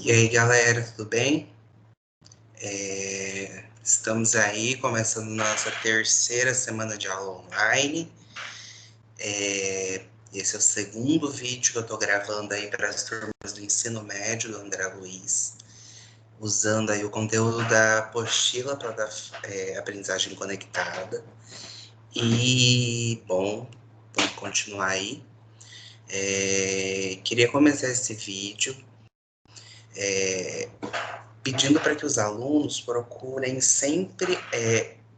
E aí, galera, tudo bem? Estamos aí começando nossa terceira semana de aula online. Esse é o segundo vídeo que eu estou gravando aí para as turmas do ensino médio do André Luiz, usando aí o conteúdo da apostila para aprendizagem conectada. E, bom, vamos continuar aí. Queria começar esse vídeo pedindo para que os alunos procurem sempre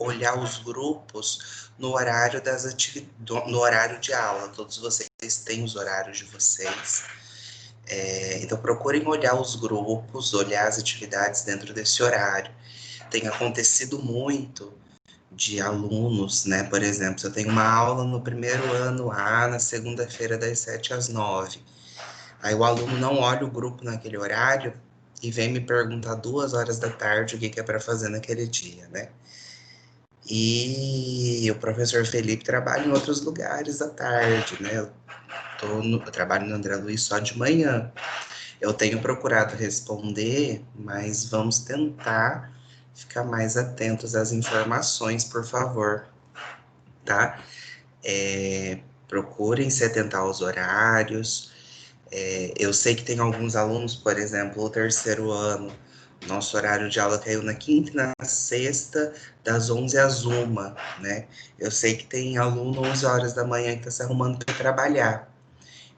olhar os grupos no horário no horário de aula. Todos vocês têm os horários de vocês. Então procurem olhar os grupos, olhar as atividades dentro desse horário. Tem acontecido muito de alunos, né? Por exemplo, se eu tenho uma aula no primeiro ano A, na segunda-feira, das 7 às 9. Aí o aluno não olha o grupo naquele horário e vem me perguntar 2 horas da tarde o que é para fazer naquele dia, né? E o professor Felipe trabalha em outros lugares à tarde, né? Eu trabalho no André Luiz só de manhã. Eu tenho procurado responder, mas vamos tentar ficar mais atentos às informações, por favor, tá? Procurem se atentar aos horários. Eu sei que tem alguns alunos, por exemplo, o terceiro ano, nosso horário de aula caiu na quinta e na sexta, das 11 às 1, né? Eu sei que tem aluno 11 horas da manhã que está se arrumando para trabalhar.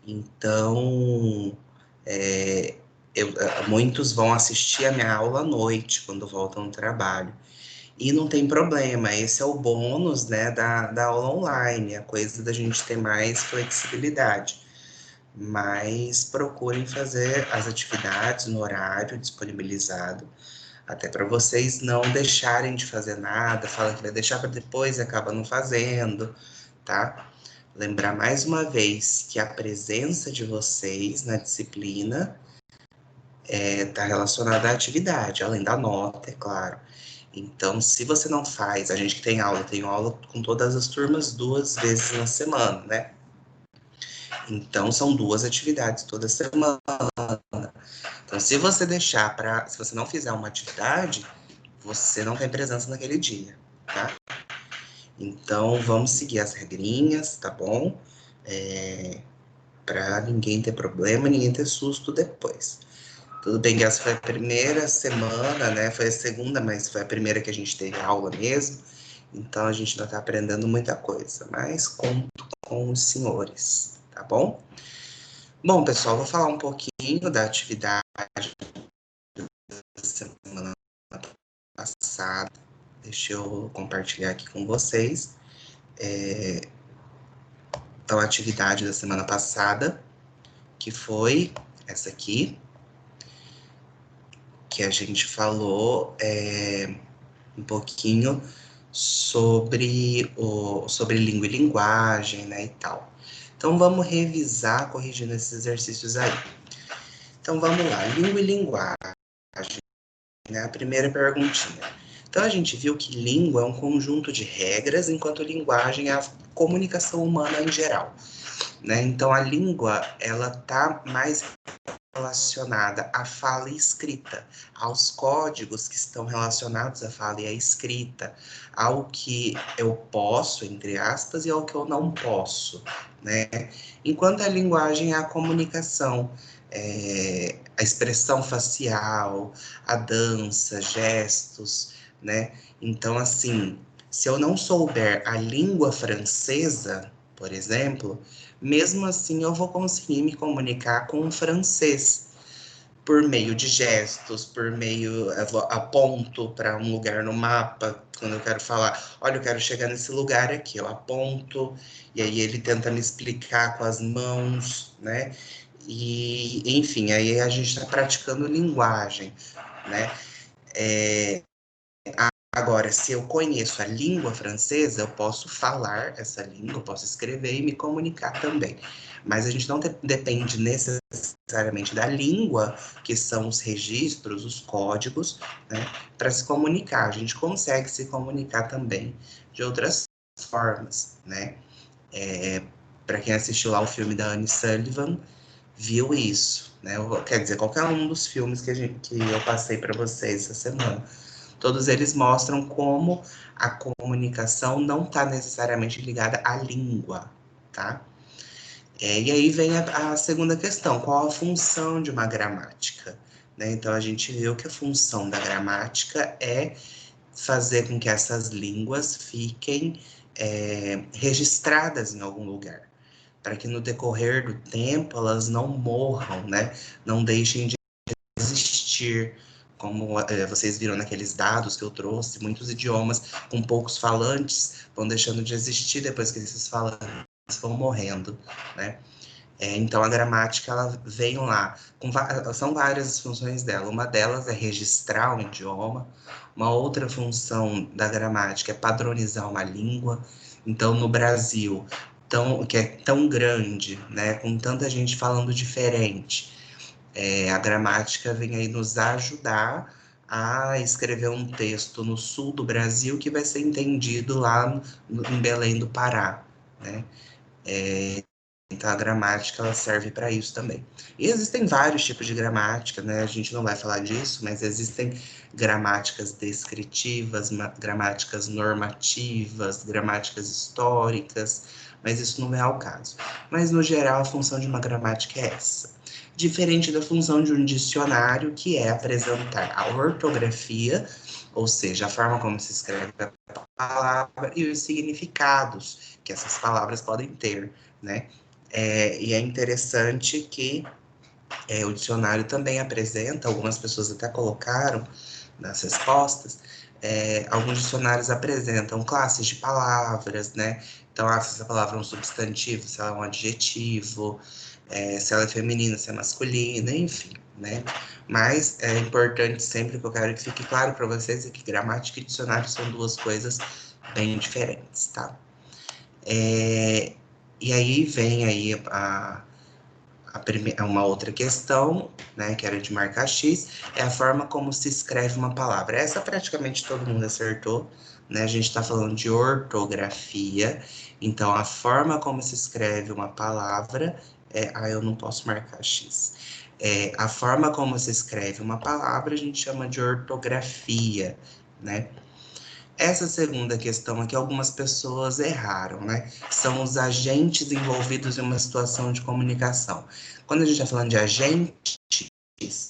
Então, muitos vão assistir a minha aula à noite, quando voltam do trabalho. E não tem problema, esse é o bônus, né, da aula online, a coisa da gente ter mais flexibilidade. Mas procurem fazer as atividades no horário disponibilizado, até para vocês não deixarem de fazer nada, fala que vai deixar para depois e acaba não fazendo, tá? Lembrar mais uma vez que a presença de vocês na disciplina está relacionada à atividade, além da nota, é claro. Então, se você não faz, a gente que tem aula com todas as turmas 2 vezes na semana, né? Então, são 2 atividades toda semana. Então, se você não fizer uma atividade, você não tem presença naquele dia, tá? Então, vamos seguir as regrinhas, tá bom? Para ninguém ter problema, ninguém ter susto depois. Tudo bem que essa foi a primeira semana, né? Foi a segunda, mas foi a primeira que a gente teve aula mesmo. Então, a gente ainda tá aprendendo muita coisa, mas conto com os senhores, tá bom? Bom, pessoal, vou falar um pouquinho da atividade da semana passada. Deixa eu compartilhar aqui com vocês. Então, a atividade da semana passada, que foi essa aqui, que a gente falou um pouquinho sobre língua e linguagem, né, e tal. Então, vamos revisar, corrigindo esses exercícios aí. Então, vamos lá. Língua e linguagem, né, a primeira perguntinha. Então, a gente viu que língua é um conjunto de regras, enquanto linguagem é a comunicação humana em geral, né? Então, a língua, ela tá mais relacionada à fala e escrita, aos códigos que estão relacionados à fala e à escrita, ao que eu posso, entre aspas, e ao que eu não posso, né? Enquanto a linguagem é a comunicação, a expressão facial, a dança, gestos, né? Então, assim, se eu não souber a língua francesa, por exemplo, mesmo assim eu vou conseguir me comunicar com o francês por meio de gestos, por meio, eu aponto para um lugar no mapa, quando eu quero falar, olha, eu quero chegar nesse lugar aqui, eu aponto, e aí ele tenta me explicar com as mãos, né? E, enfim, aí a gente está praticando linguagem, né? Agora, se eu conheço a língua francesa, eu posso falar essa língua, eu posso escrever e me comunicar também. Mas a gente não depende necessariamente da língua, que são os registros, os códigos, né, para se comunicar. A gente consegue se comunicar também de outras formas, né? Para quem assistiu lá o filme da Anne Sullivan, viu isso, né? Quer dizer, qualquer um dos filmes que eu passei para vocês essa semana. Todos eles mostram como a comunicação não está necessariamente ligada à língua, tá? E aí vem a segunda questão, qual a função de uma gramática? Né? Então, a gente viu que a função da gramática é fazer com que essas línguas fiquem registradas em algum lugar, para que no decorrer do tempo elas não morram, né? Não deixem de existir. Como vocês viram naqueles dados que eu trouxe, muitos idiomas com poucos falantes vão deixando de existir depois que esses falantes vão morrendo, né? Então, a gramática, ela vem lá, são várias as funções dela. Uma delas é registrar um idioma, uma outra função da gramática é padronizar uma língua. Então, no Brasil, que é tão grande, né, com tanta gente falando diferente, a gramática vem aí nos ajudar a escrever um texto no sul do Brasil que vai ser entendido lá em Belém do Pará, né? Então, a gramática ela serve para isso também. E existem vários tipos de gramática, né? A gente não vai falar disso, mas existem gramáticas descritivas, gramáticas normativas, gramáticas históricas, mas isso não é o caso. Mas, no geral, a função de uma gramática é essa. Diferente da função de um dicionário, que é apresentar a ortografia, ou seja, a forma como se escreve a palavra e os significados que essas palavras podem ter, né? E é interessante que o dicionário também apresenta, algumas pessoas até colocaram nas respostas, alguns dicionários apresentam classes de palavras, né? Então, se essa palavra é um substantivo, se ela é um adjetivo, se ela é feminina, se é masculina, enfim, né? Mas é importante sempre que eu quero que fique claro para vocês é que gramática e dicionário são duas coisas bem diferentes, tá? E aí vem aí uma outra questão, né, que era de marcar X, é a forma como se escreve uma palavra. Essa praticamente todo mundo acertou, né? A gente está falando de ortografia, então a forma como se escreve uma palavra eu não posso marcar X. A forma como se escreve uma palavra a gente chama de ortografia, né? Essa segunda questão aqui, algumas pessoas erraram, né? São os agentes envolvidos em uma situação de comunicação. Quando a gente está falando de agentes,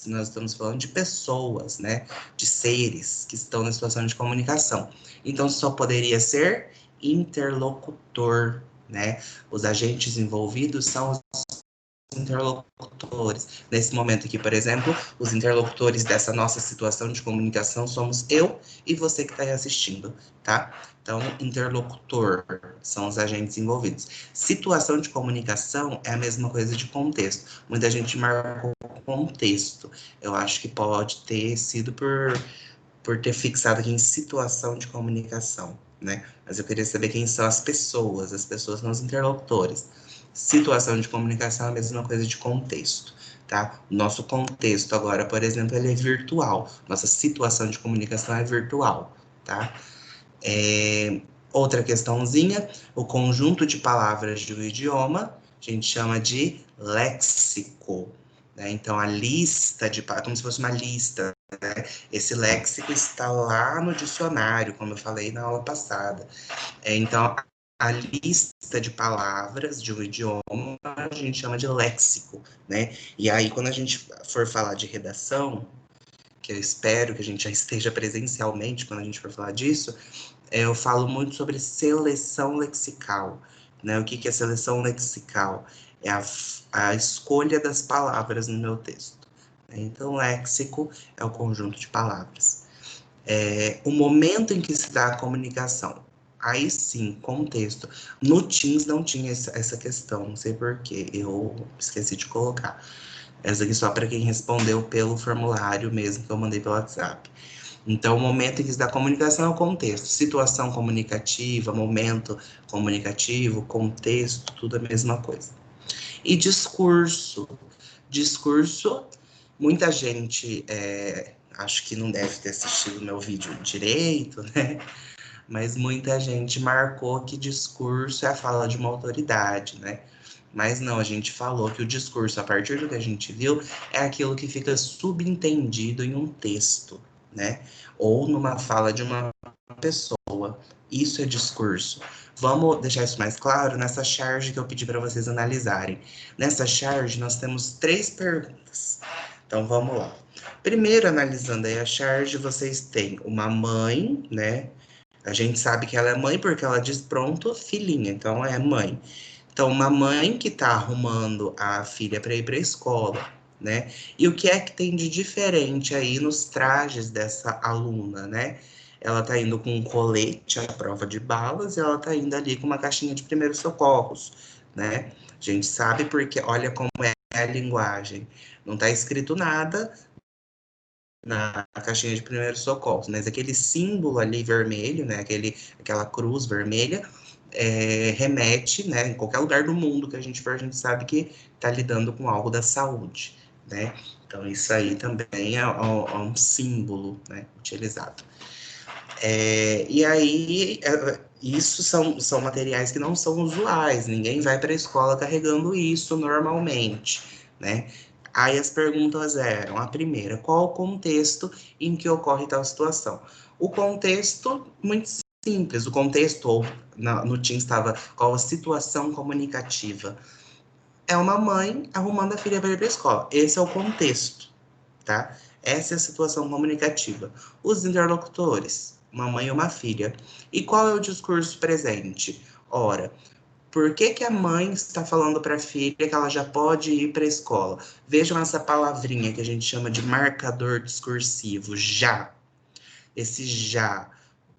nós estamos falando de pessoas, né? De seres que estão na situação de comunicação. Então, só poderia ser interlocutor, né? Os agentes envolvidos são os interlocutores. Nesse momento aqui, por exemplo, os interlocutores dessa nossa situação de comunicação somos eu e você que está aí assistindo, tá? Então, interlocutor são os agentes envolvidos. Situação de comunicação é a mesma coisa de contexto. Muita gente marcou contexto. Eu acho que pode ter sido por ter fixado aqui em situação de comunicação, né? Mas eu queria saber quem são as pessoas são os interlocutores. Situação de comunicação é a mesma coisa de contexto, tá? Nosso contexto agora, por exemplo, ele é virtual. Nossa situação de comunicação é virtual, tá? Outra questãozinha, o conjunto de palavras de um idioma, a gente chama de léxico, né? Então, a lista como se fosse uma lista, né? Esse léxico está lá no dicionário, como eu falei na aula passada. Então, a lista de palavras de um idioma a gente chama de léxico, né? E aí, quando a gente for falar de redação, que eu espero que a gente já esteja presencialmente quando a gente for falar disso, eu falo muito sobre seleção lexical, né? O que é seleção lexical? É a escolha das palavras no meu texto. Então, léxico é o conjunto de palavras. O momento em que se dá a comunicação. Aí sim, contexto. No Teams não tinha essa questão, não sei porquê, eu esqueci de colocar. Essa aqui só para quem respondeu pelo formulário mesmo que eu mandei pelo WhatsApp. Então, o momento em que se dá a comunicação é o contexto. Situação comunicativa, momento comunicativo, contexto, tudo a mesma coisa. E discurso. Discurso, muita gente acho que não deve ter assistido meu vídeo direito, né? Mas muita gente marcou que discurso é a fala de uma autoridade, né? Mas não, a gente falou que o discurso, a partir do que a gente viu, é aquilo que fica subentendido em um texto, né? Ou numa fala de uma pessoa. Isso é discurso. Vamos deixar isso mais claro nessa charge que eu pedi para vocês analisarem. Nessa charge, nós temos 3 perguntas. Então, vamos lá. Primeiro, analisando aí a charge, vocês têm uma mãe, né? A gente sabe que ela é mãe porque ela diz pronto, filhinha, então é mãe. Então, uma mãe que está arrumando a filha para ir para a escola, né? E o que é que tem de diferente aí nos trajes dessa aluna, né? Ela está indo com um colete à prova de balas e ela está indo ali com uma caixinha de primeiros socorros, né? A gente sabe porque olha como é a linguagem. Não está escrito nada na caixinha de primeiros socorros, mas aquele símbolo ali vermelho, né? Aquela cruz vermelha remete, né, em qualquer lugar do mundo que a gente for, a gente sabe que está lidando com algo da saúde, né? Então, isso aí também é um símbolo, né, utilizado. E aí, isso são materiais que não são usuais, ninguém vai para a escola carregando isso normalmente, né? Aí as perguntas eram, a primeira, qual o contexto em que ocorre tal situação? O contexto, muito simples, o contexto, ou no TIM estava, qual a situação comunicativa? É uma mãe arrumando a filha para ir para a escola, esse é o contexto, tá? Essa é a situação comunicativa. Os interlocutores, uma mãe e uma filha. E qual é o discurso presente? Ora, por que que a mãe está falando para a filha que ela já pode ir para a escola? Vejam essa palavrinha que a gente chama de marcador discursivo, já. Esse já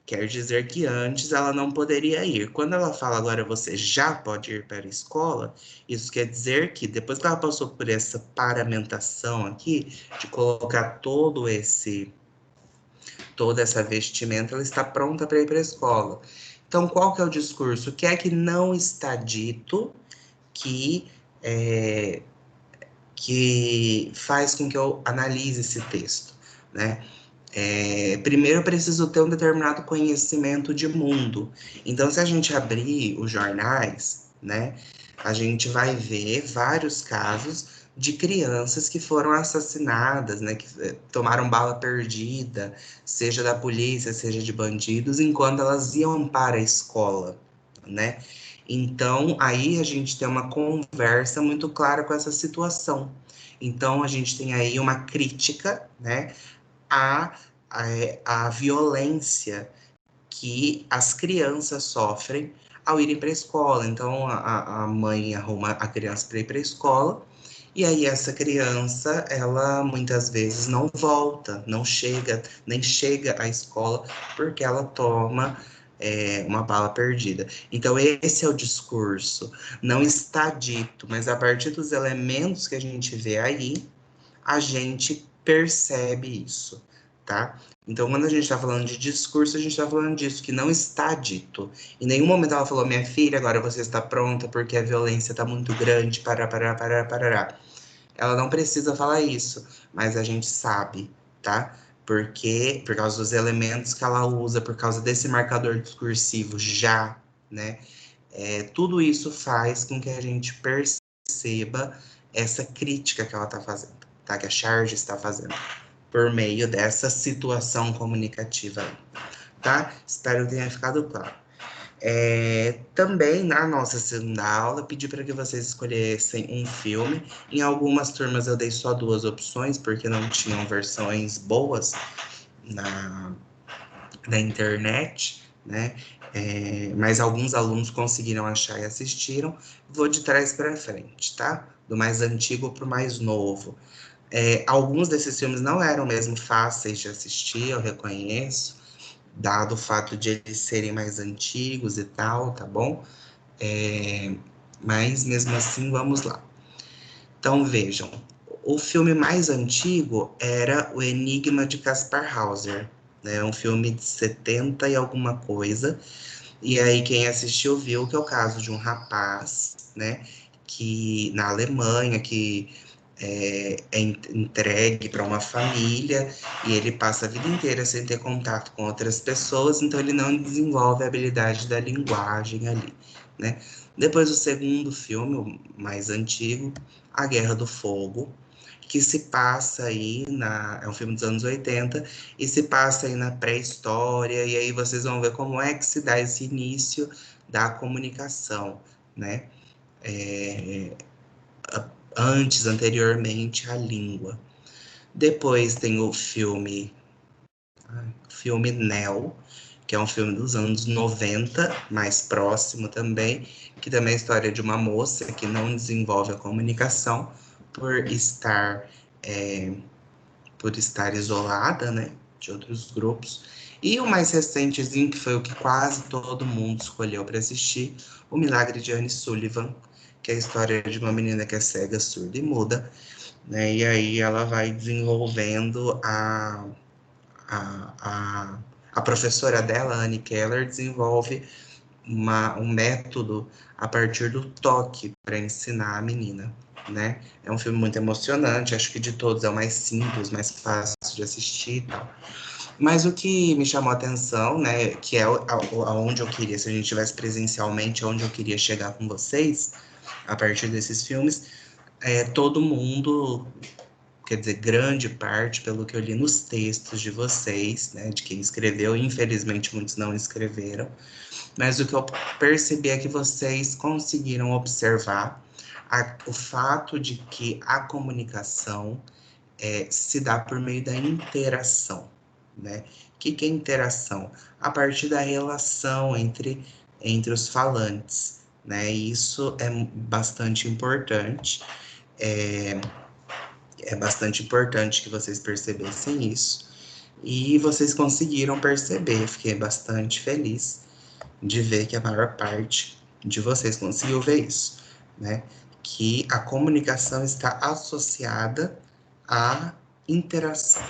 quer dizer que antes ela não poderia ir. Quando ela fala agora você já pode ir para a escola, isso quer dizer que depois que ela passou por essa paramentação aqui, de colocar toda essa vestimenta, ela está pronta para ir para a escola. Então, qual que é o discurso? O que é que não está dito que, é, que faz com que eu analise esse texto, né? Primeiro eu preciso ter um determinado conhecimento de mundo. Então, se a gente abrir os jornais, né, a gente vai ver vários casos de crianças que foram assassinadas, né, que tomaram bala perdida, seja da polícia, seja de bandidos, enquanto elas iam para a escola, né? Então, aí a gente tem uma conversa muito clara com essa situação. Então, a gente tem aí uma crítica, né, a, a violência que as crianças sofrem ao irem para a escola. Então, a mãe arruma a criança para ir para a escola, e aí essa criança, ela muitas vezes não volta, não chega, nem chega à escola, porque ela toma uma bala perdida. Então, esse é o discurso. Não está dito, mas a partir dos elementos que a gente vê aí, a gente percebe isso, tá? Então, quando a gente está falando de discurso, a gente está falando disso, que não está dito. Em nenhum momento ela falou, minha filha, agora você está pronta porque a violência está muito grande, parará. Ela não precisa falar isso, mas a gente sabe, tá? Porque, por causa dos elementos que ela usa, por causa desse marcador discursivo já, né? Tudo isso faz com que a gente perceba essa crítica que ela está fazendo, tá? Que a Charge está fazendo, por meio dessa situação comunicativa aí, tá? Espero que tenha ficado claro. Também na nossa segunda aula, pedi para que vocês escolhessem um filme. Em algumas turmas eu dei só 2 opções, porque não tinham versões boas na internet, né? Mas alguns alunos conseguiram achar e assistiram. Vou de trás para frente, tá? Do mais antigo para o mais novo. Alguns desses filmes não eram mesmo fáceis de assistir, eu reconheço, dado o fato de eles serem mais antigos e tal, tá bom? Mas mesmo assim, vamos lá. Então vejam, o filme mais antigo era O Enigma de Caspar Hauser, né? Um filme de 70 e alguma coisa. E aí quem assistiu viu que é o caso de um rapaz, né? Que na Alemanha, que é entregue para uma família e ele passa a vida inteira sem ter contato com outras pessoas, então ele não desenvolve a habilidade da linguagem ali, né? Depois o segundo filme, o mais antigo, A Guerra do Fogo, que se passa aí é um filme dos anos 80, e se passa aí na pré-história, e aí vocês vão ver como é que se dá esse início da comunicação, né? É, anteriormente, a língua. Depois tem o filme Neo, que é um filme dos anos 90, mais próximo também, que também é a história de uma moça que não desenvolve a comunicação por estar, é, por estar isolada, né, de outros grupos. E o mais recentezinho, que foi o que quase todo mundo escolheu para assistir, O Milagre de Anne Sullivan, que é a história de uma menina que é cega, surda e muda, né, e aí ela vai desenvolvendo a, a, a professora dela, Anne Keller, desenvolve um método a partir do toque para ensinar a menina, né? É um filme muito emocionante, acho que de todos é o mais simples, mais fácil de assistir e tal. Mas o que me chamou a atenção, né, que é aonde eu queria, se a gente tivesse presencialmente, aonde eu queria chegar com vocês, a partir desses filmes, todo mundo, quer dizer, grande parte, pelo que eu li nos textos de vocês, né, de quem escreveu, infelizmente muitos não escreveram, mas o que eu percebi é que vocês conseguiram observar o fato de que a comunicação se dá por meio da interação, né? O que é interação? A partir da relação entre os falantes, né? Isso é bastante importante. É, é bastante importante que vocês percebessem isso. E vocês conseguiram perceber, fiquei bastante feliz de ver que a maior parte de vocês conseguiu ver isso, né? Que a comunicação está associada à interação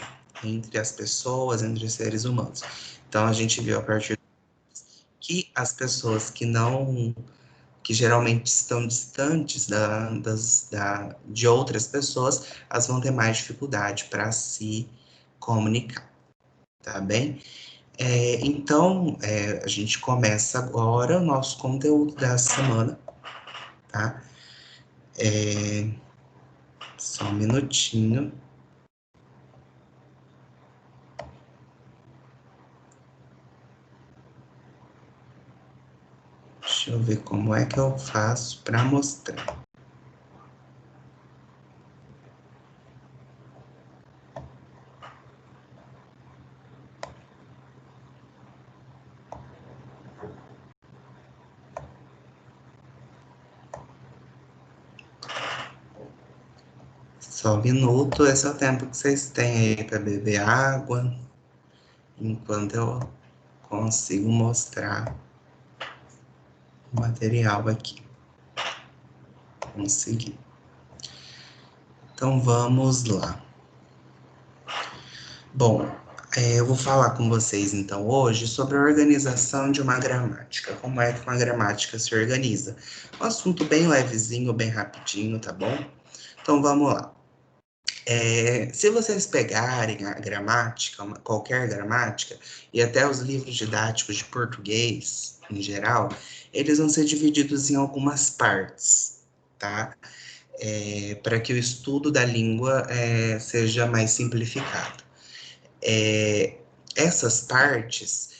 entre as pessoas, entre os seres humanos. Então a gente viu a partir que as pessoas que geralmente estão distantes de outras pessoas, elas vão ter mais dificuldade para se comunicar, tá bem? Então, a gente começa agora o nosso conteúdo da semana, tá? Só um minutinho. Deixa eu ver como é que eu faço para mostrar. Só um minuto, esse é o tempo que vocês têm aí para beber água, enquanto eu consigo mostrar o material aqui. Consegui. Então vamos lá. Bom, eu vou falar com vocês então hoje sobre a organização de uma gramática, como é que uma gramática se organiza. Um assunto bem levezinho, bem rapidinho, tá bom? Então vamos lá. Se vocês pegarem a gramática, qualquer gramática, e até os livros didáticos de português, em geral, eles vão ser divididos em algumas partes, tá? Para que o estudo da língua seja mais simplificado. Essas partes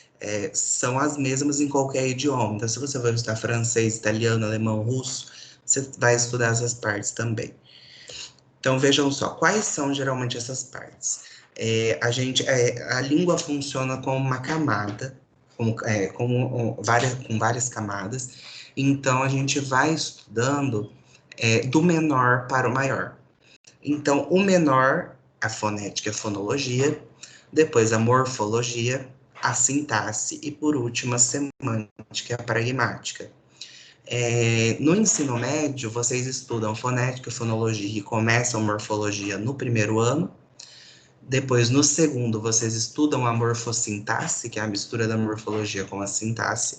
são as mesmas em qualquer idioma. Então, se você vai estudar francês, italiano, alemão, russo, você vai estudar essas partes também. Então, vejam só, quais são geralmente essas partes? A língua funciona como uma camada, com várias camadas, então a gente vai estudando do menor para o maior. Então, o menor, a fonética e a fonologia, depois a morfologia, a sintaxe e, por último, a semântica e a pragmática. No ensino médio, vocês estudam fonética, fonologia e começam morfologia no primeiro ano. Depois, no segundo, vocês estudam a morfossintaxe, que é a mistura da morfologia com a sintaxe.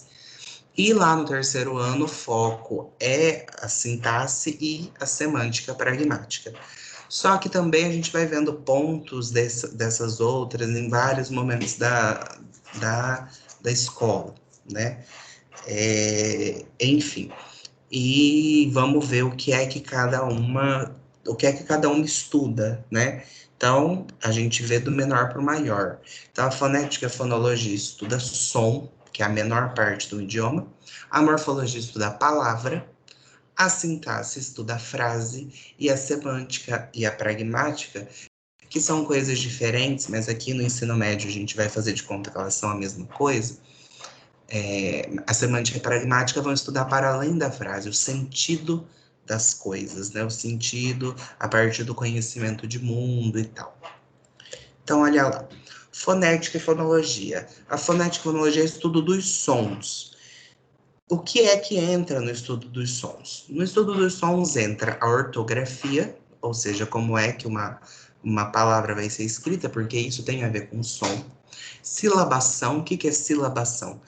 E lá no terceiro ano, o foco é a sintaxe e a semântica pragmática. Só que também a gente vai vendo pontos dessas outras em vários momentos da escola, né? Enfim, e vamos ver o que é que cada uma estuda, né? Então, a gente vê do menor para o maior. Então, a fonética e a fonologia estuda som, que é a menor parte do idioma. A morfologia estuda a palavra. A sintaxe estuda a frase. E a semântica e a pragmática, que são coisas diferentes, mas aqui no ensino médio a gente vai fazer de conta que elas são a mesma coisa. A semântica e a pragmática vão estudar para além da frase, o sentido das coisas, né? O sentido a partir do conhecimento de mundo e tal. Então, olha lá. Fonética e fonologia. A fonética e fonologia é o estudo dos sons. O que é que entra no estudo dos sons? No estudo dos sons entra a ortografia, ou seja, como é que uma palavra vai ser escrita, porque isso tem a ver com som. Silabação, o que é silabação?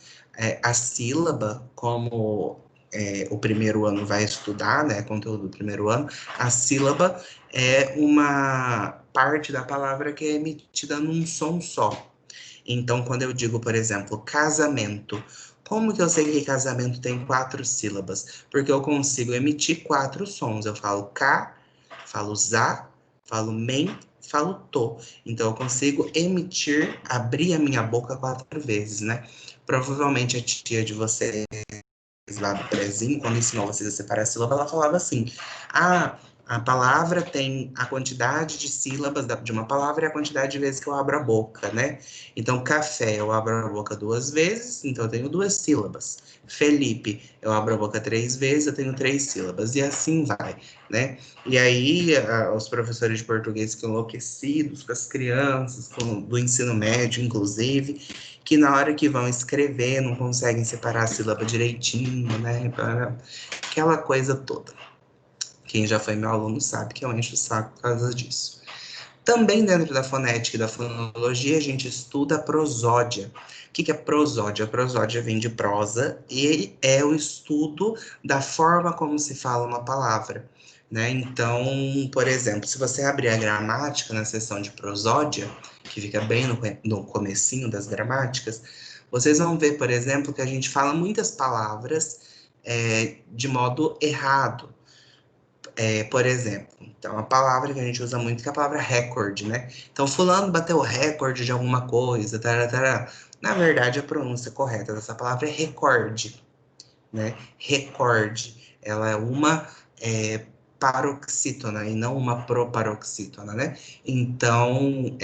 A sílaba, como o primeiro ano vai estudar, né, conteúdo do primeiro ano, a sílaba é uma parte da palavra que é emitida num som só. Então, quando eu digo, por exemplo, casamento, como que eu sei que casamento tem 4 sílabas? Porque eu consigo emitir 4 sons. Eu falo ca, falo za, falo men, falo to. Então, eu consigo emitir, abrir a minha boca 4 vezes, né? Provavelmente a tia de vocês lá do prezinho, quando ensinou vocês a separar a sílaba, ela falava assim: ah, a palavra tem a quantidade de sílabas de uma palavra e a quantidade de vezes que eu abro a boca, né? Então, café, eu abro a boca 2 vezes, então eu tenho 2 sílabas. Felipe, eu abro a boca 3 vezes, eu tenho 3 sílabas. E assim vai, né? E aí, os professores de português ficam enlouquecidos com as crianças, do ensino médio, inclusive, que na hora que vão escrever não conseguem separar a sílaba direitinho, né? Aquela coisa toda. Quem já foi meu aluno sabe que eu encho o saco por causa disso. Também dentro da fonética e da fonologia, a gente estuda a prosódia. O que é prosódia? A prosódia vem de prosa e é o estudo da forma como se fala uma palavra, né? Então, por exemplo, se você abrir a gramática na seção de prosódia, que fica bem no comecinho das gramáticas, vocês vão ver, por exemplo, que a gente fala muitas palavras de modo errado. Por exemplo, então, a palavra que a gente usa muito que é a palavra recorde, né? Então, fulano bateu o recorde de alguma coisa, tará, tará. Na verdade, a pronúncia correta dessa palavra é recorde, né? Recorde. Ela é uma paroxítona e não uma proparoxítona, né? Então,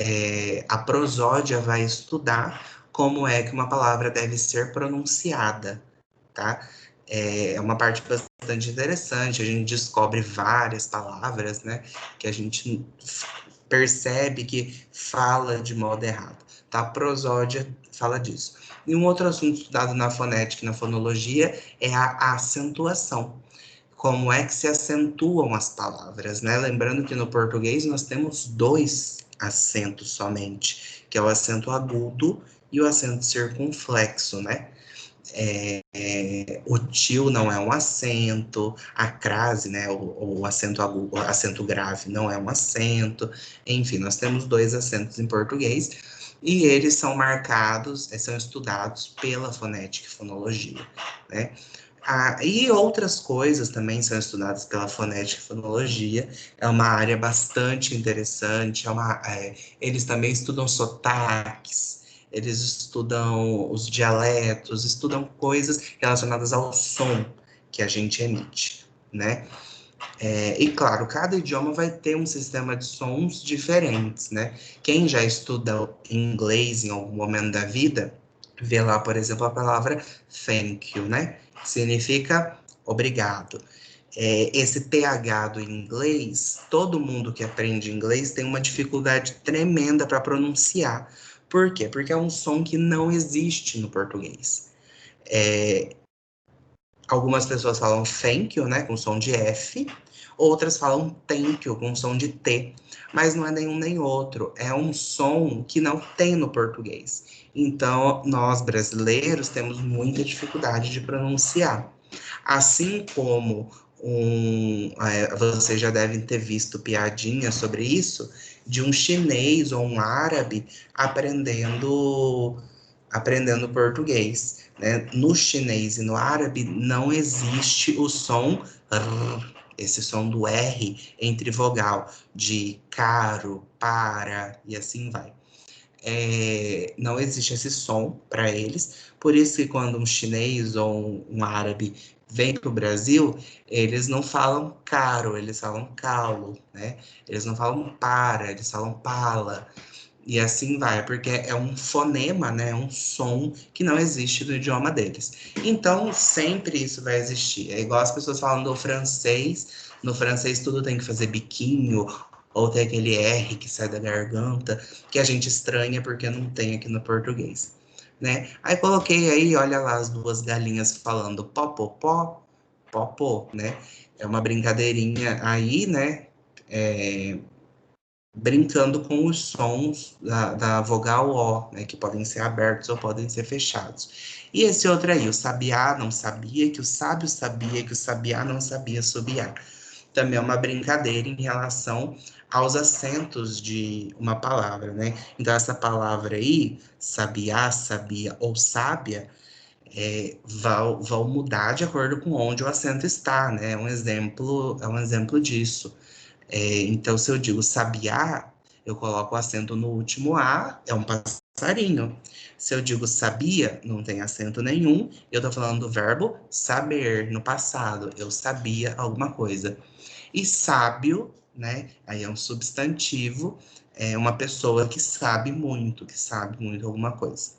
a prosódia vai estudar como é que uma palavra deve ser pronunciada, tá? É uma parte bastante interessante, a gente descobre várias palavras, né, que a gente percebe que fala de modo errado, tá? A prosódia fala disso. E um outro assunto estudado na fonética e na fonologia é a acentuação. Como é que se acentuam as palavras, né? Lembrando que no português nós temos 2 acentos somente, que é o acento agudo e o acento circunflexo, né? O tio não é um acento, a crase, né, o acento agudo, o acento grave não é um acento, enfim, nós temos 2 acentos em português e eles são marcados, são estudados pela fonética e fonologia, né? E outras coisas também são estudadas pela fonética e fonologia, é uma área bastante interessante, eles também estudam sotaques, eles estudam os dialetos, estudam coisas relacionadas ao som que a gente emite, né? E claro, cada idioma vai ter um sistema de sons diferentes, né? Quem já estuda inglês em algum momento da vida, vê lá, por exemplo, a palavra thank you, né? Significa obrigado. Esse TH do inglês, todo mundo que aprende inglês tem uma dificuldade tremenda para pronunciar. Por quê? Porque é um som que não existe no português. Algumas pessoas falam thank you, né, com som de F, outras falam thank you com som de T, mas não é nenhum nem outro, é um som que não tem no português. Então, nós brasileiros temos muita dificuldade de pronunciar. Assim como vocês já devem ter visto piadinhas sobre isso, de um chinês ou um árabe aprendendo português. né? No chinês e no árabe não existe o som R, esse som do R entre vogal, de caro, para e assim vai. Não existe esse som para eles, por isso que quando um chinês ou um árabe vem para o Brasil, eles não falam caro, eles falam calo, né? Eles não falam para, eles falam pala. E assim vai, porque é um fonema, né? Um som que não existe no idioma deles. Então, sempre isso vai existir. É igual as pessoas falam do francês. No francês, tudo tem que fazer biquinho, ou tem aquele R que sai da garganta, que a gente estranha porque não tem aqui no português, né? Aí coloquei aí, olha lá as duas galinhas falando popopó, popô, né? É uma brincadeirinha aí, né? Brincando com os sons da vogal O, né, que podem ser abertos ou podem ser fechados. E esse outro aí, o sabiá não sabia, que o sábio sabia, que o sabiá não sabia subiar. Também é uma brincadeira em relação aos acentos de uma palavra, né? Então, essa palavra aí, sabiá, sabia ou sábia, vão mudar de acordo com onde o acento está, né? É um exemplo disso. Então, se eu digo sabiá, eu coloco o acento no último A, é um passarinho. Se eu digo sabia, não tem acento nenhum, eu estou falando do verbo saber, no passado. Eu sabia alguma coisa. E sábio, né? Aí é um substantivo, é uma pessoa que sabe muito alguma coisa.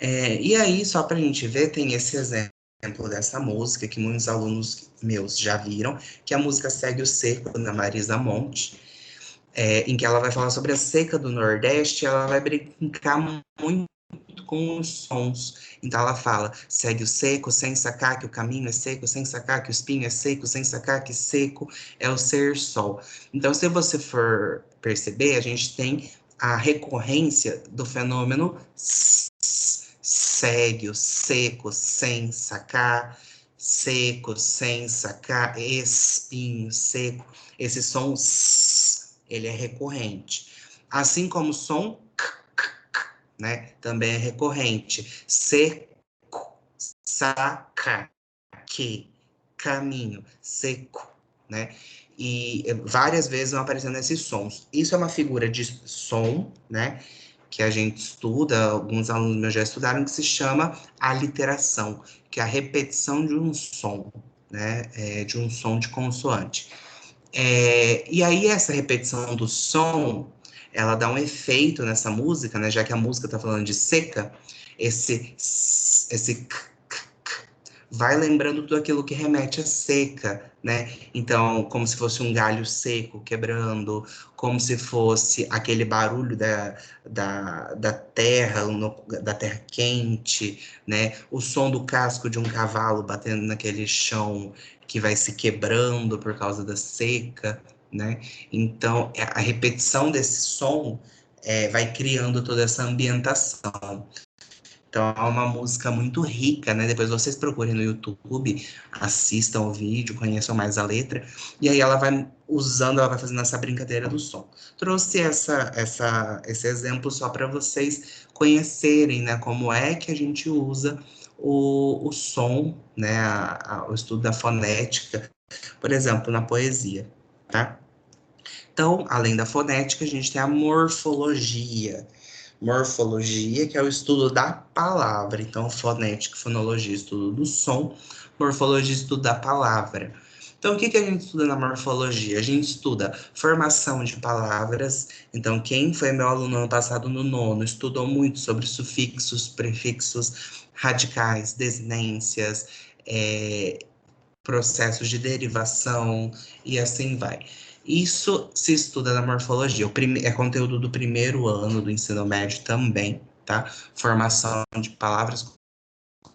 E aí, só para a gente ver, tem esse exemplo dessa música que muitos alunos meus já viram, que a música Segue o Seco, da Marisa Monte, em que ela vai falar sobre a seca do Nordeste, ela vai brincar muito com os sons. Então ela fala, segue o seco, sem sacar que o caminho é seco, sem sacar que o espinho é seco, sem sacar que seco é o ser sol. Então, se você for perceber, a gente tem a recorrência do fenômeno segue o seco, sem sacar, seco, sem sacar, espinho seco. Esse som ele é recorrente. Assim como o som né? Também é recorrente. Seco, saca, que, caminho, seco, né? E várias vezes vão aparecendo esses sons. Isso é uma figura de som, né? Que a gente estuda, alguns alunos meus já estudaram, que se chama aliteração, que é a repetição de um som, né? De um som de consoante. E aí essa repetição do som, ela dá um efeito nessa música, né? Já que a música está falando de seca, esse vai lembrando tudo aquilo que remete à seca, né? Então, como se fosse um galho seco quebrando, como se fosse aquele barulho da terra, da terra quente, né? O som do casco de um cavalo batendo naquele chão que vai se quebrando por causa da seca, né? Então, a repetição desse som vai criando toda essa ambientação. Então é uma música muito rica, né? Depois vocês procurem no YouTube, assistam o vídeo, conheçam mais a letra, e aí ela vai fazendo essa brincadeira do som. Trouxe esse exemplo só para vocês conhecerem, né? Como é que a gente usa o som, né? O estudo da fonética, por exemplo, na poesia, tá? Então, além da fonética, a gente tem a morfologia. Morfologia, que é o estudo da palavra. Então, fonética, fonologia, estudo do som, morfologia, estudo da palavra. Então, o que a gente estuda na morfologia? A gente estuda formação de palavras. Então, quem foi meu aluno ano passado no nono estudou muito sobre sufixos, prefixos, radicais, desinências, processos de derivação e assim vai. Isso se estuda na morfologia, é conteúdo do primeiro ano do ensino médio também, tá? Formação de palavras,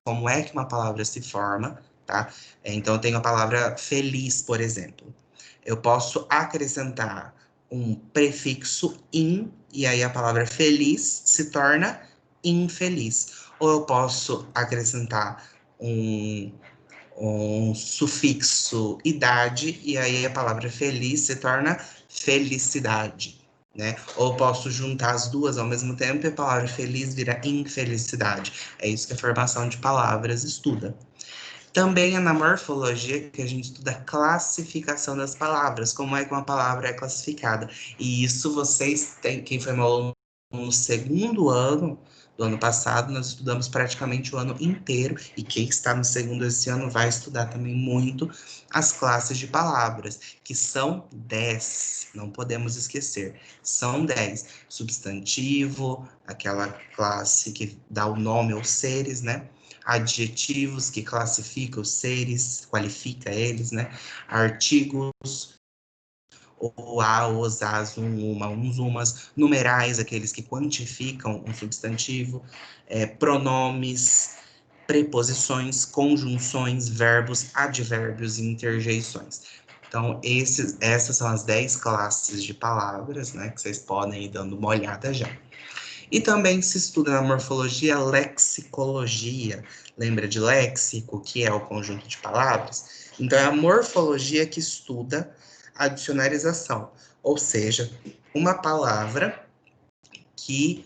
como é que uma palavra se forma, tá? Então, eu tenho a palavra feliz, por exemplo. Eu posso acrescentar um prefixo in, e aí a palavra feliz se torna infeliz. Ou eu posso acrescentar um sufixo idade, e aí a palavra feliz se torna felicidade, né? Ou posso juntar as duas ao mesmo tempo e a palavra feliz vira infelicidade. É isso que a formação de palavras estuda. Também é na morfologia que a gente estuda a classificação das palavras, como é que uma palavra é classificada. E isso vocês têm, quem foi meu aluno no segundo ano, do ano passado, nós estudamos praticamente o ano inteiro, e quem está no segundo esse ano vai estudar também muito as classes de palavras, que são 10, não podemos esquecer, são 10. Substantivo, aquela classe que dá o nome aos seres, né? Adjetivos, que classifica os seres, qualifica eles, né? Artigos, o a, os, as, uma, uns, umas, numerais, aqueles que quantificam um substantivo, pronomes, preposições, conjunções, verbos, advérbios e interjeições. Então, essas são as 10 classes de palavras, né, que vocês podem ir dando uma olhada já. E também se estuda na morfologia lexicologia. Lembra de léxico, que é o conjunto de palavras? Então, é a morfologia que estuda a dicionarização, ou seja, uma palavra que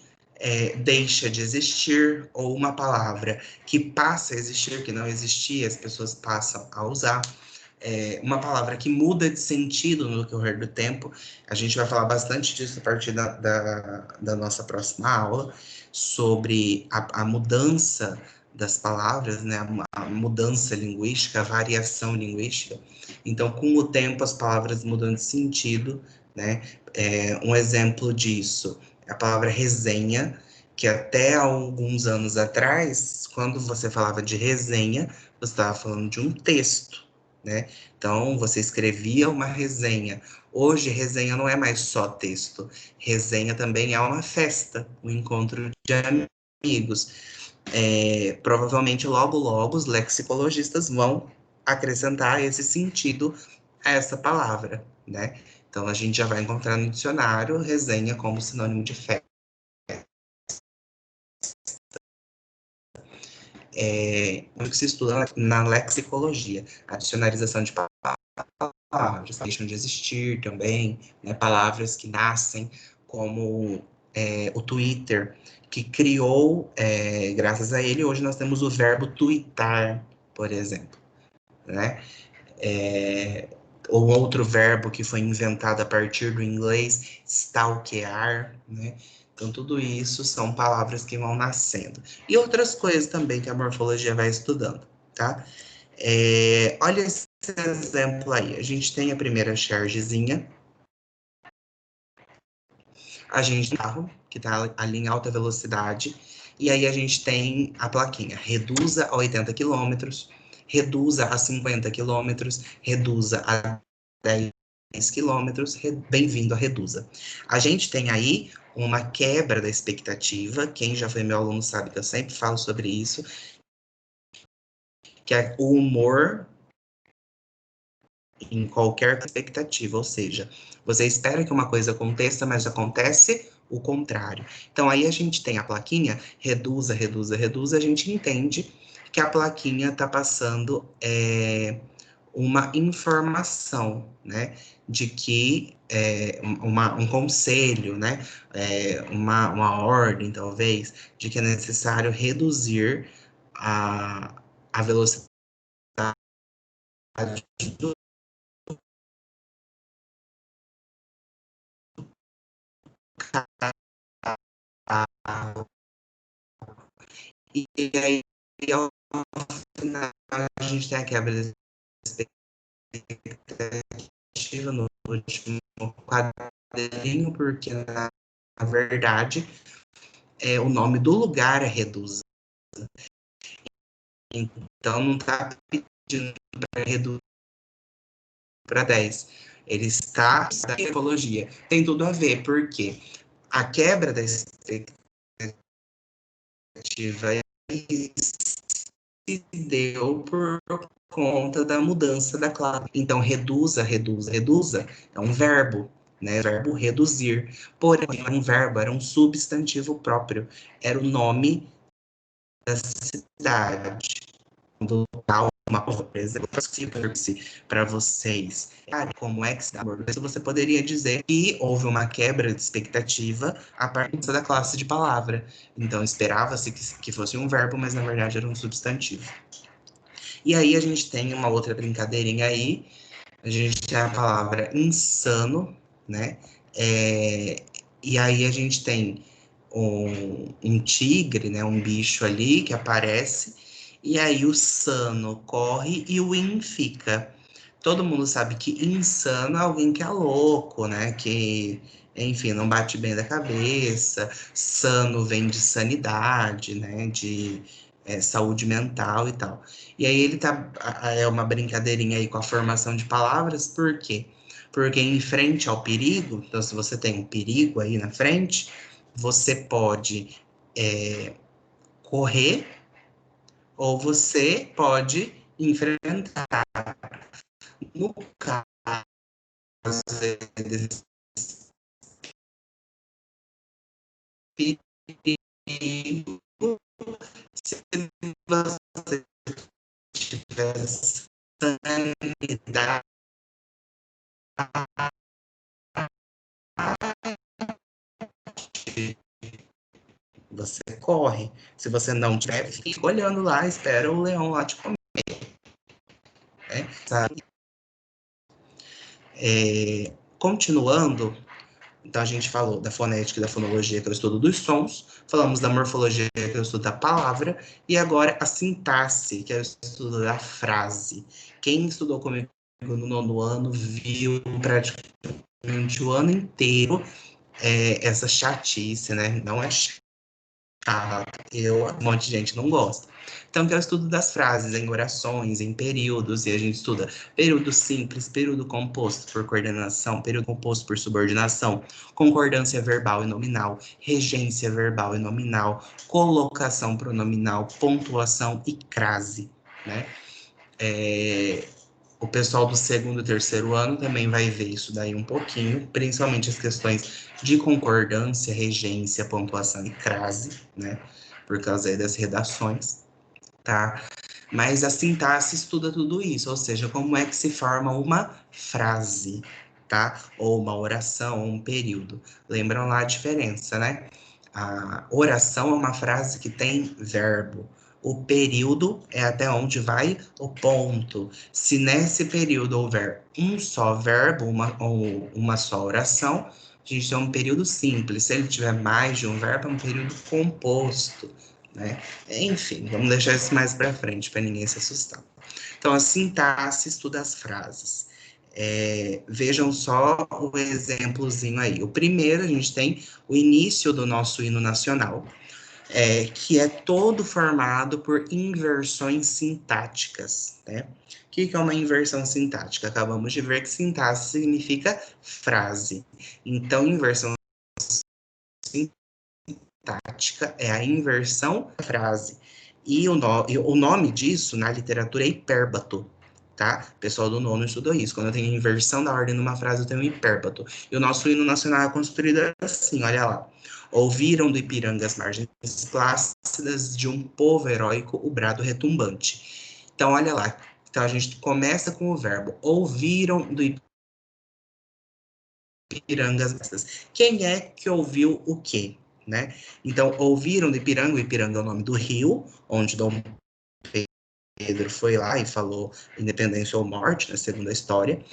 deixa de existir, ou uma palavra que passa a existir, que não existia, as pessoas passam a usar. Uma palavra que muda de sentido no decorrer do tempo. A gente vai falar bastante disso a partir da nossa próxima aula, sobre a mudança das palavras, né? A mudança linguística, a variação linguística. Então, com o tempo, as palavras mudam de sentido, né? Um exemplo disso é a palavra resenha, que até alguns anos atrás, quando você falava de resenha, você estava falando de um texto, né? Então, você escrevia uma resenha. Hoje, resenha não é mais só texto. Resenha também é uma festa, um encontro de amigos. Provavelmente, logo, logo, os lexicologistas vão acrescentar esse sentido a essa palavra, né? Então, a gente já vai encontrar no dicionário resenha como sinônimo de festa. O que se estuda na lexicologia, a dicionarização de palavras, deixam de existir também, né, palavras que nascem, como o Twitter, que criou, graças a ele, hoje nós temos o verbo twittar, por exemplo, né? Ou outro verbo que foi inventado a partir do inglês, stalkear, né? Então, tudo isso são palavras que vão nascendo. E outras coisas também que a morfologia vai estudando, tá? Olha esse exemplo aí. A gente tem a primeira chargezinha, a gente tem o carro, que está ali em alta velocidade, e aí a gente tem a plaquinha, reduza a 80 quilômetros, reduza a 50 quilômetros, reduza a 10 quilômetros, bem-vindo a Reduza. A gente tem aí uma quebra da expectativa, quem já foi meu aluno sabe que eu sempre falo sobre isso, que é o humor em qualquer expectativa, ou seja, você espera que uma coisa aconteça, mas acontece o contrário. Então aí a gente tem a plaquinha, reduza, reduza, reduza, a gente entende que a plaquinha está passando uma informação, né, de que um conselho, né, uma ordem, talvez, de que é necessário reduzir a velocidade do carro. E aí, ao final, a gente tem a quebra da expectativa no último quadrinho, porque, na verdade, o nome do lugar é Reduza. Então, não está pedindo para reduzir para 10. Ele está na ecologia. Tem tudo a ver, porque a quebra da expectativa se deu por conta da mudança da classe. Então, reduza, reduza, reduza é um verbo, né? Verbo reduzir. Porém, era um verbo, era um substantivo próprio. Era o nome da cidade. do tal, uma por exemplo, para vocês, como é que se dá você poderia dizer que houve uma quebra de expectativa a partir da classe de palavra. Então, esperava-se que fosse um verbo, mas na verdade era um substantivo. E aí a gente tem uma outra brincadeirinha aí, a gente tem a palavra insano, né? E aí a gente tem um tigre, né? Um bicho ali que aparece, e aí o sano corre e o in fica. Todo mundo sabe que insano é alguém que é louco, né? Que, enfim, não bate bem da cabeça. Sano vem de sanidade, né? De saúde mental e tal. E aí ele tá, é uma brincadeirinha aí com a formação de palavras, por quê? Porque em frente ao perigo, então se você tem um perigo aí na frente, você pode correr ou você pode enfrentar. No caso desse perigo, se você tiver sanidade, você corre. Se você não tiver, fica olhando lá, espera o leão lá te comer. Né? Continuando, então a gente falou da fonética e da fonologia, que é o estudo dos sons, falamos da morfologia, que é o estudo da palavra, e agora a sintaxe, que é o estudo da frase. Quem estudou comigo no 9º ano viu praticamente o ano inteiro essa chatice, né? Não é chato, um monte de gente não gosta. Então, que é o estudo das frases em orações, em períodos, e a gente estuda período simples, período composto por coordenação, período composto por subordinação, concordância verbal e nominal, regência verbal e nominal, colocação pronominal, pontuação e crase, né? O pessoal do 2º e 3º ano também vai ver isso daí um pouquinho, principalmente as questões de concordância, regência, pontuação e crase, né? Por causa aí das redações, tá? Mas a sintaxe estuda tudo isso, ou seja, como é que se forma uma frase, tá? Ou uma oração, ou um período. Lembram lá a diferença, né? A oração é uma frase que tem verbo. O período é até onde vai o ponto. Se nesse período houver um só verbo, ou uma só oração, a gente tem um período simples. Se ele tiver mais de um verbo, é um período composto, né? Enfim, vamos deixar isso mais para frente, para ninguém se assustar. Então, a sintaxe estuda as frases. Vejam só o exemplozinho aí. O primeiro, a gente tem o início do nosso hino nacional, que é todo formado por inversões sintáticas, né? O que é uma inversão sintática? Acabamos de ver que sintaxe significa frase. Então, inversão sintática é a inversão da frase. E o nome disso na literatura é hipérbato, tá? O pessoal do 9º estudou isso. Quando eu tenho inversão da ordem numa frase, eu tenho um hipérbato. E o nosso hino nacional é construído assim, olha lá. Ouviram do Ipiranga as margens plácidas de um povo heróico o brado retumbante. Então, olha lá. Então, a gente começa com o verbo. Ouviram do Ipiranga as plácidas. Quem é que ouviu o quê? Né? Então, ouviram do Ipiranga, o Ipiranga é o nome do rio, onde Dom Pedro foi lá e falou independência ou morte, né, segundo a história.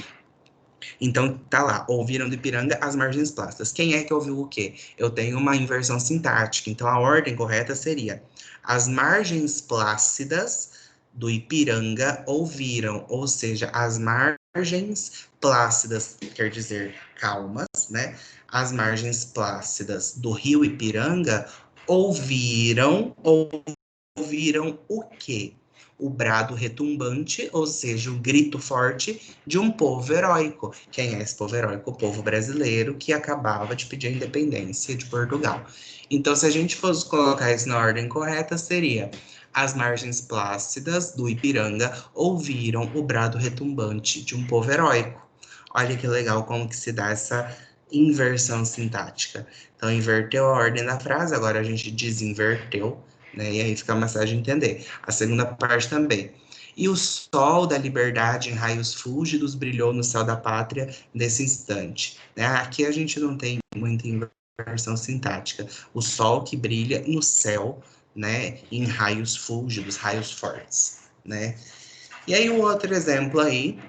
Então, tá lá, ouviram do Ipiranga as margens plácidas. Quem é que ouviu o quê? Eu tenho uma inversão sintática, então a ordem correta seria as margens plácidas do Ipiranga ouviram, ou seja, as margens plácidas, quer dizer, calmas, né? As margens plácidas do rio Ipiranga ouviram o quê? O brado retumbante, ou seja, o grito forte de um povo heróico. Quem é esse povo heróico? O povo brasileiro que acabava de pedir a independência de Portugal. Então, se a gente fosse colocar isso na ordem correta, seria: as margens plácidas do Ipiranga ouviram o brado retumbante de um povo heróico. Olha que legal como que se dá essa inversão sintática. Então, inverteu a ordem da frase, agora a gente desinverteu, né? E aí fica mais fácil de entender. A segunda parte também. E o sol da liberdade em raios fúlgidos brilhou no céu da pátria nesse instante, né? Aqui a gente não tem muita inversão sintática. O sol que brilha no céu, né? Em raios fúlgidos, raios fortes, né? E aí o outro exemplo aí,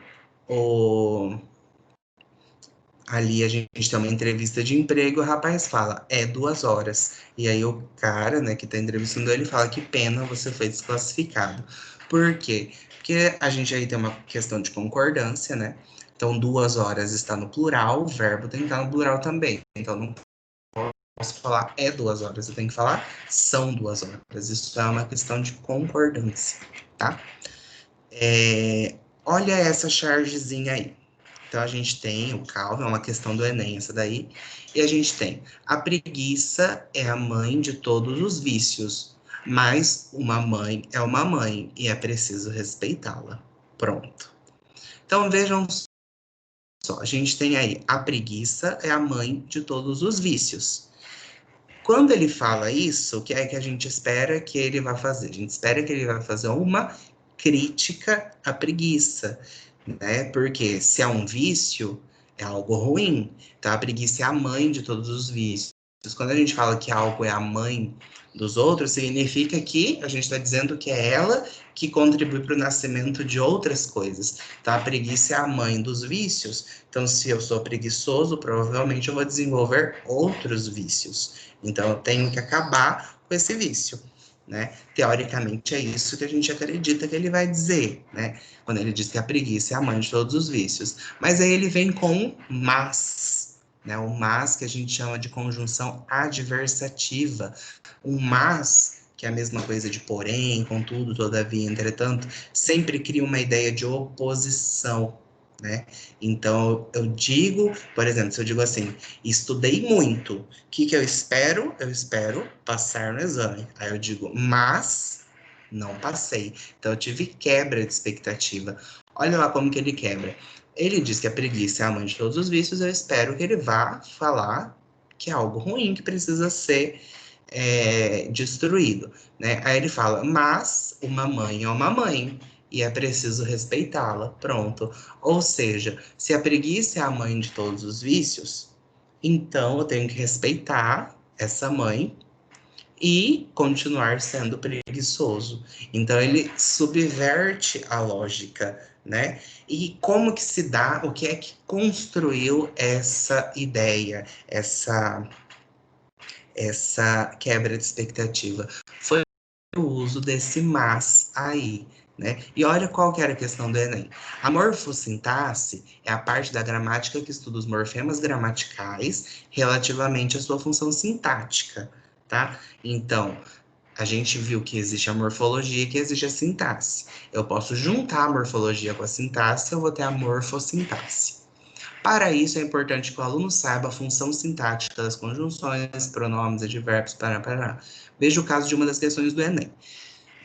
ali a gente tem uma entrevista de emprego, o rapaz fala, é 2 horas. E aí o cara, né, que tá entrevistando ele fala, que pena, você foi desclassificado. Por quê? Porque a gente aí tem uma questão de concordância, né? Então, 2 horas está no plural, o verbo tem que estar no plural também. Então, não posso falar é 2 horas, eu tenho que falar são 2 horas. Isso é uma questão de concordância, tá? Olha essa chargezinha aí. Então, a gente tem o calmo, é uma questão do Enem, essa daí. E a gente tem, a preguiça é a mãe de todos os vícios, mas uma mãe é uma mãe e é preciso respeitá-la. Pronto. Então, vejam só, a gente tem aí, a preguiça é a mãe de todos os vícios. Quando ele fala isso, o que é que a gente espera que ele vai fazer? A gente espera que ele vai fazer uma crítica à preguiça, né? Porque se é um vício, é algo ruim. Então, a preguiça é a mãe de todos os vícios. Quando a gente fala que algo é a mãe dos outros, significa que a gente está dizendo que é ela que contribui para o nascimento de outras coisas. Então, a preguiça é a mãe dos vícios. Então, se eu sou preguiçoso, provavelmente eu vou desenvolver outros vícios. Então, eu tenho que acabar com esse vício, né? Teoricamente, é isso que a gente acredita que ele vai dizer, né? Quando ele diz que a preguiça é a mãe de todos os vícios. Mas aí ele vem com mas, né? O mas que a gente chama de conjunção adversativa. O mas, que é a mesma coisa de porém, contudo, todavia, entretanto, sempre cria uma ideia de oposição, né? Então, eu digo, por exemplo, se eu digo assim, estudei muito, o que eu espero? Eu espero passar no exame. Aí eu digo, mas não passei. Então, eu tive quebra de expectativa. Olha lá como que ele quebra. Ele diz que a preguiça é a mãe de todos os vícios, eu espero que ele vá falar que é algo ruim, que precisa ser destruído, né? Aí ele fala, mas uma mãe é uma mãe e é preciso respeitá-la, pronto. Ou seja, se a preguiça é a mãe de todos os vícios, então eu tenho que respeitar essa mãe e continuar sendo preguiçoso. Então ele subverte a lógica, né? E como que se dá, o que é que construiu essa ideia, essa quebra de expectativa? Foi o uso desse mas aí, né? E olha qual que era a questão do Enem. A morfossintaxe é a parte da gramática que estuda os morfemas gramaticais relativamente à sua função sintática, tá? Então, a gente viu que existe a morfologia e que existe a sintaxe. Eu posso juntar a morfologia com a sintaxe, eu vou ter a morfossintaxe. Para isso, é importante que o aluno saiba a função sintática das conjunções, pronomes, advérbios, para. Veja o caso de uma das questões do Enem.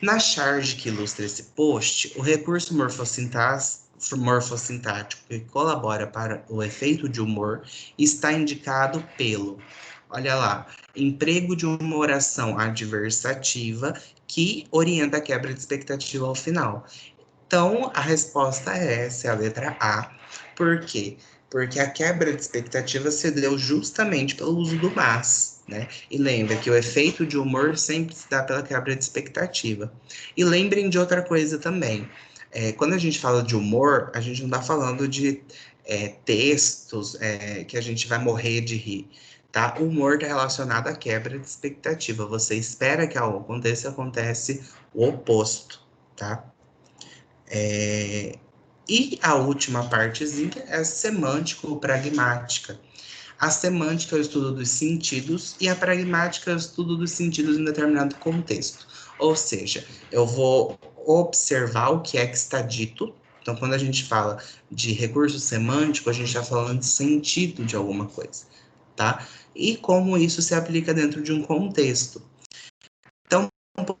Na charge que ilustra esse post, o recurso morfossintático que colabora para o efeito de humor está indicado pelo, olha lá, emprego de uma oração adversativa que orienta a quebra de expectativa ao final. Então, a resposta é essa, é a letra A. Por quê? Porque a quebra de expectativa se deu justamente pelo uso do mas, né? E lembra que o efeito de humor sempre se dá pela quebra de expectativa. E lembrem de outra coisa também. Quando a gente fala de humor, a gente não está falando de textos que a gente vai morrer de rir, tá? O humor está relacionado à quebra de expectativa. Você espera que algo aconteça, acontece o oposto, tá? E a última partezinha é semântico-pragmática. A semântica é o estudo dos sentidos e a pragmática é o estudo dos sentidos em determinado contexto. Ou seja, eu vou observar o que é que está dito. Então, quando a gente fala de recurso semântico, a gente está falando de sentido de alguma coisa, tá? E como isso se aplica dentro de um contexto. Então,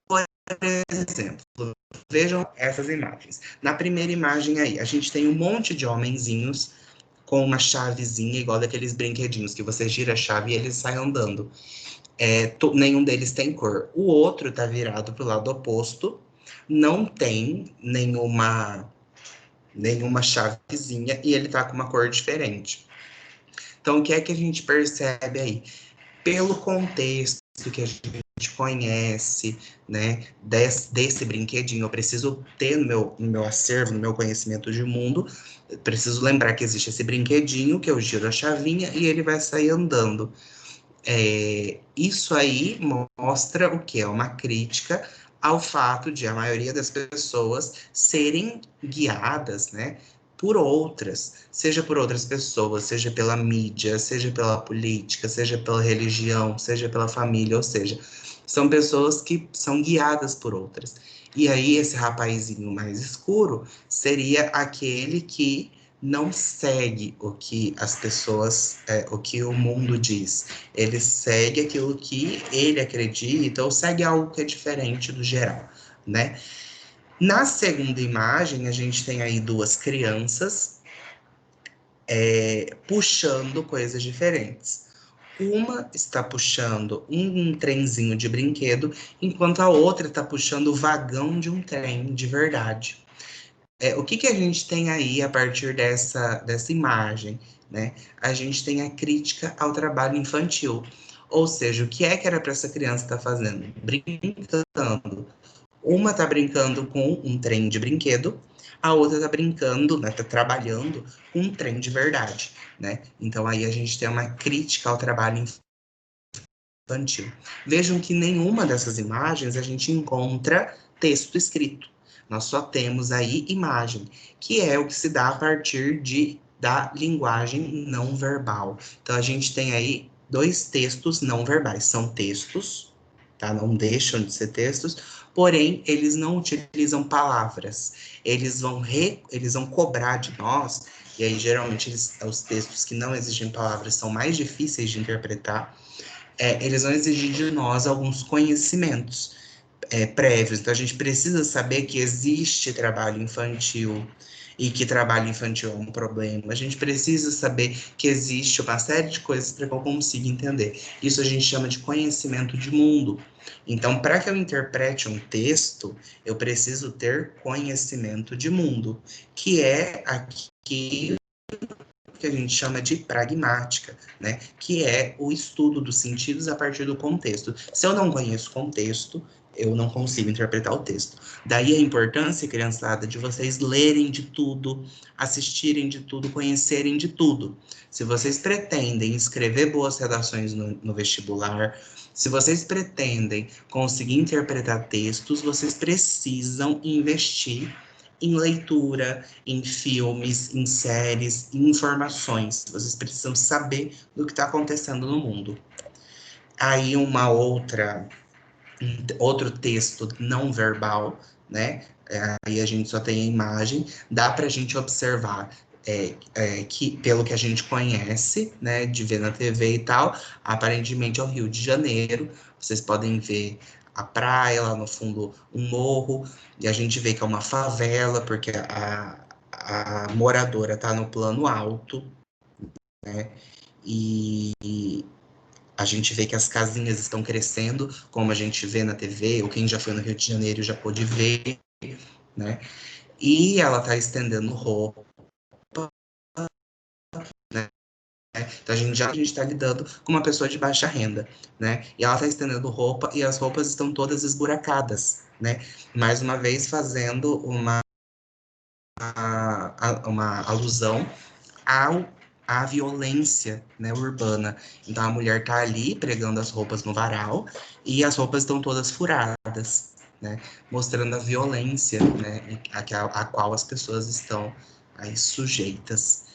por exemplo, vejam essas imagens. Na primeira imagem aí, a gente tem um monte de homenzinhos com uma chavezinha igual daqueles brinquedinhos que você gira a chave e eles saem andando. nenhum deles tem cor. O outro está virado para o lado oposto, não tem nenhuma chavezinha e ele está com uma cor diferente. Então, o que é que a gente percebe aí? Pelo contexto que a gente conhece, né, desse brinquedinho, eu preciso ter no meu acervo, no meu conhecimento de mundo, preciso lembrar que existe esse brinquedinho, que eu giro a chavinha e ele vai sair andando. Isso aí mostra o que? É uma crítica ao fato de a maioria das pessoas serem guiadas, né, por outras, seja por outras pessoas, seja pela mídia, seja pela política, seja pela religião, seja pela família, ou seja, são pessoas que são guiadas por outras. E aí esse rapazinho mais escuro seria aquele que não segue o que as pessoas, o que o mundo diz. Ele segue aquilo que ele acredita ou segue algo que é diferente do geral, né? Na segunda imagem, a gente tem aí duas crianças puxando coisas diferentes. Uma está puxando um trenzinho de brinquedo, enquanto a outra está puxando o vagão de um trem de verdade. O que a gente tem aí a partir dessa imagem, né? A gente tem a crítica ao trabalho infantil. Ou seja, o que era para essa criança estar fazendo? Brincando. Uma está brincando com um trem de brinquedo, a outra está brincando, né, tá trabalhando com um trem de verdade, né? Então aí a gente tem uma crítica ao trabalho infantil. Vejam que nenhuma dessas imagens a gente encontra texto escrito. Nós só temos aí imagem, que é o que se dá a partir da linguagem não verbal. Então a gente tem aí dois textos não verbais. São textos, tá? Não deixam de ser textos, porém eles não utilizam palavras. Eles vão cobrar de nós, e aí geralmente os textos que não exigem palavras são mais difíceis de interpretar. Eles vão exigir de nós alguns conhecimentos prévios. Então, a gente precisa saber que existe trabalho infantil e que trabalho infantil é um problema. A gente precisa saber que existe uma série de coisas para que eu consiga entender. Isso a gente chama de conhecimento de mundo. Então, para que eu interprete um texto, eu preciso ter conhecimento de mundo, que é aqui que a gente chama de pragmática, né? Que é o estudo dos sentidos a partir do contexto. Se eu não conheço o contexto, eu não consigo interpretar o texto. Daí a importância, criançada, de vocês lerem de tudo, assistirem de tudo, conhecerem de tudo. Se vocês pretendem escrever boas redações no vestibular, se vocês pretendem conseguir interpretar textos, vocês precisam investir em leitura, em filmes, em séries, em informações. Vocês precisam saber do que está acontecendo no mundo. Aí outro texto não verbal, né? Aí a gente só tem a imagem, dá para a gente observar que, pelo que a gente conhece, né, de ver na TV e tal, aparentemente é o Rio de Janeiro. Vocês podem ver a praia, lá no fundo um morro, e a gente vê que é uma favela, porque a moradora está no plano alto, né? E a gente vê que as casinhas estão crescendo, como a gente vê na TV, ou quem já foi no Rio de Janeiro já pôde ver, né? E ela está estendendo roupa, né? Então a gente está lidando com uma pessoa de baixa renda, né? E ela está estendendo roupa e as roupas estão todas esburacadas, né? Mais uma vez fazendo uma alusão ao à violência, né, urbana. Então a mulher tá ali pregando as roupas no varal e as roupas estão todas furadas, né, mostrando a violência, né, a qual as pessoas estão aí sujeitas.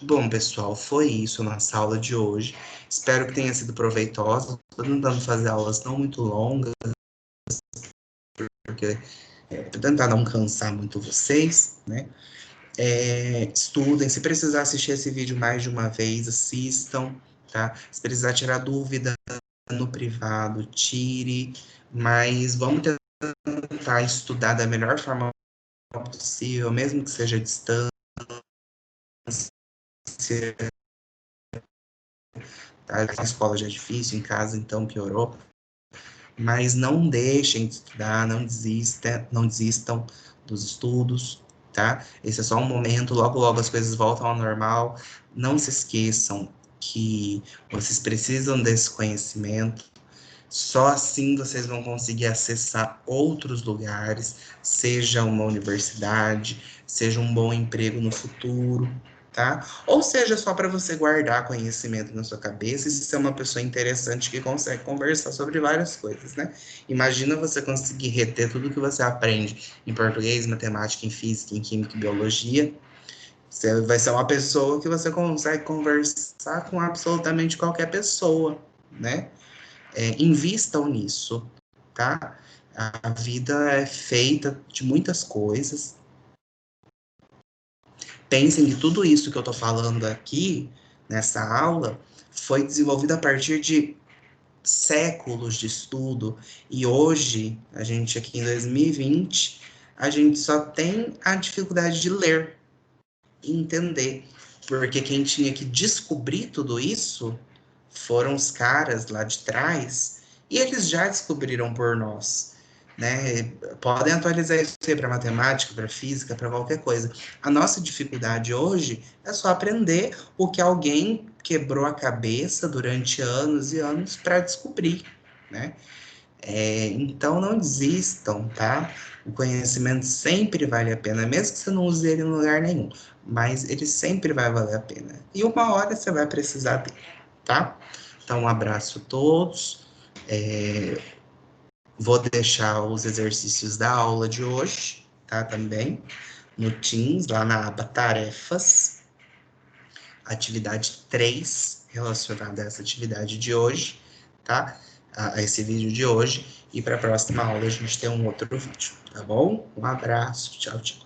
Bom, pessoal, foi isso a nossa aula de hoje. Espero que tenha sido proveitosa. Estou tentando fazer aulas não muito longas, porque para tentar não cansar muito vocês, né? Estudem, se precisar assistir esse vídeo mais de uma vez, assistam, tá? Se precisar tirar dúvida no privado, tire, mas vamos tentar estudar da melhor forma possível, mesmo que seja à distância, tá? Na escola já é difícil, em casa então piorou. Mas não deixem de estudar, não desistam dos estudos, tá? Esse é só um momento, logo logo as coisas voltam ao normal. Não se esqueçam que vocês precisam desse conhecimento. Só assim vocês vão conseguir acessar outros lugares, seja uma universidade, seja um bom emprego no futuro, tá? Ou seja, só para você guardar conhecimento na sua cabeça e ser uma pessoa interessante que consegue conversar sobre várias coisas, né? Imagina você conseguir reter tudo que você aprende em português, matemática, em física, em química e biologia. Você vai ser uma pessoa que você consegue conversar com absolutamente qualquer pessoa, né? Invistam nisso, tá? A vida é feita de muitas coisas. Pensem que tudo isso que eu tô falando aqui, nessa aula, foi desenvolvido a partir de séculos de estudo. E hoje, a gente aqui em 2020, a gente só tem a dificuldade de ler e entender. Porque quem tinha que descobrir tudo isso foram os caras lá de trás, e eles já descobriram por nós, né? Podem atualizar isso para matemática, para física, para qualquer coisa. A nossa dificuldade hoje é só aprender o que alguém quebrou a cabeça durante anos e anos para descobrir, né? Então não desistam, tá? O conhecimento sempre vale a pena, mesmo que você não use ele em lugar nenhum, mas ele sempre vai valer a pena. E uma hora você vai precisar dele, tá? Então, um abraço a todos. Vou deixar os exercícios da aula de hoje, tá? Também no Teams, lá na aba Tarefas, atividade 3, relacionada a essa atividade de hoje, tá? A esse vídeo de hoje. E para a próxima aula a gente tem um outro vídeo, tá bom? Um abraço, tchau, tchau.